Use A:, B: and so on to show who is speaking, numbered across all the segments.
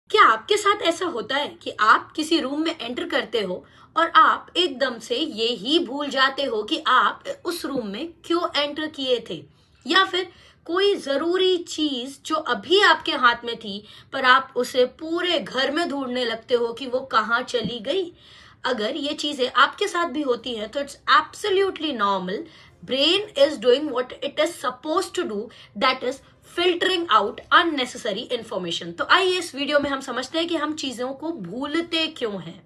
A: क्या आपके साथ ऐसा होता है कि आप किसी रूम में एंटर करते हो और आप एकदम से ये ही भूल जाते हो कि आप उस रूम में क्यों एंटर किए थे, या फिर कोई जरूरी चीज जो अभी आपके हाथ में थी पर आप उसे पूरे घर में ढूंढने लगते हो कि वो कहाँ चली गई। अगर ये चीजें आपके साथ भी होती हैं तो it's absolutely normal. Brain is doing what it is suppose to do, that is filtering out unnecessary information. तो आइए इस वीडियो में हम समझते हैं कि हम चीजों को भूलते क्यों हैं।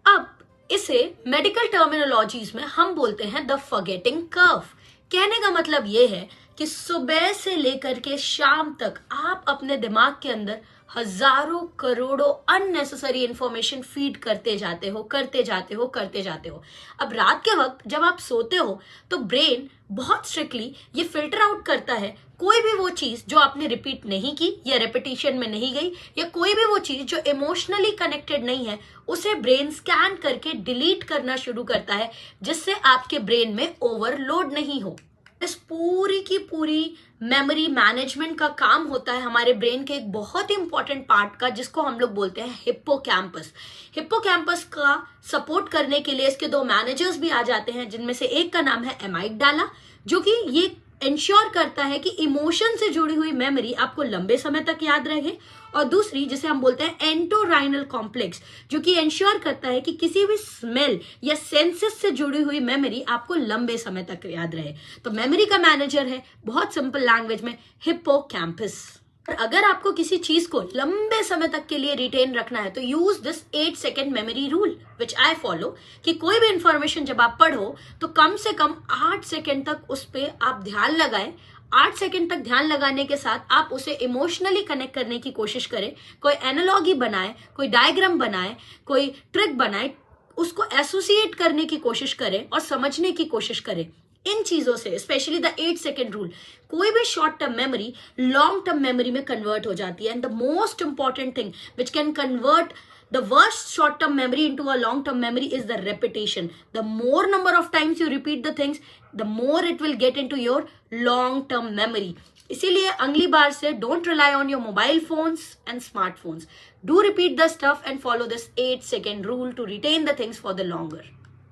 A: अब इसे मेडिकल टर्मिनोलॉजीज में हम बोलते हैं द फॉरगेटिंग कर्व। कहने का मतलब ये है कि सुबह से लेकर के शाम तक आप अपने दिमाग के अंदर हजारों करोड़ों अननेसेसरी इंफॉर्मेशन फीड करते जाते हो करते जाते हो करते जाते हो। अब रात के वक्त जब आप सोते हो तो ब्रेन बहुत स्ट्रिक्टली ये फिल्टर आउट करता है कोई भी वो चीज जो आपने रिपीट नहीं की या रेपिटेशन में नहीं गई, या कोई भी वो चीज जो इमोशनली कनेक्टेड नहीं है, उसे ब्रेन स्कैन करके डिलीट करना शुरू करता है, जिससे आपके ब्रेन में ओवरलोड नहीं हो। इस पूरी की पूरी मेमोरी मैनेजमेंट का काम होता है हमारे ब्रेन के एक बहुत ही इंपॉर्टेंट पार्ट का, जिसको हम लोग बोलते हैं हिप्पोकैम्पस। हिप्पोकैम्पस का सपोर्ट करने के लिए इसके दो मैनेजर्स भी आ जाते हैं, जिनमें से एक का नाम है एमाइगडाला, जो कि ये इंश्योर करता है कि इमोशन से जुड़ी हुई मेमोरी आपको लंबे समय तक याद रहे, और दूसरी जिसे हम बोलते हैं एंटोराइनल कॉम्प्लेक्स, जो कि इंश्योर करता है कि किसी भी स्मेल या सेंसेस से जुड़ी हुई मेमोरी आपको लंबे समय तक याद रहे। तो मेमोरी का मैनेजर है बहुत सिंपल लैंग्वेज में हिप्पोकैम्पस। और अगर आपको किसी चीज को लंबे समय तक के लिए रिटेन रखना है तो use this 8 second memory rule which I follow, कि कोई भी इंफॉर्मेशन जब आप पढ़ो तो कम से कम 8 सेकेंड तक उस पर आप ध्यान लगाएं। 8 सेकेंड तक ध्यान लगाने के साथ आप उसे इमोशनली कनेक्ट करने की कोशिश करें, कोई एनालॉगी बनाए, कोई डायग्राम बनाए, कोई ट्रिक बनाए, उसको एसोसिएट करने की कोशिश करें और समझने की कोशिश करें। इन चीजों से स्पेशली द 8 सेकेंड रूल, कोई भी short term memory long term memory में कन्वर्ट हो जाती है। And the most important thing which can convert the worst short term memory into a long term memory is the repetition. The more number of times you repeat the things, the more it will get into your long term memory. इसीलिए अगली बार से don't rely on your mobile phones and smartphones. Do repeat the stuff and follow this 8 second rule to retain the things for the longer.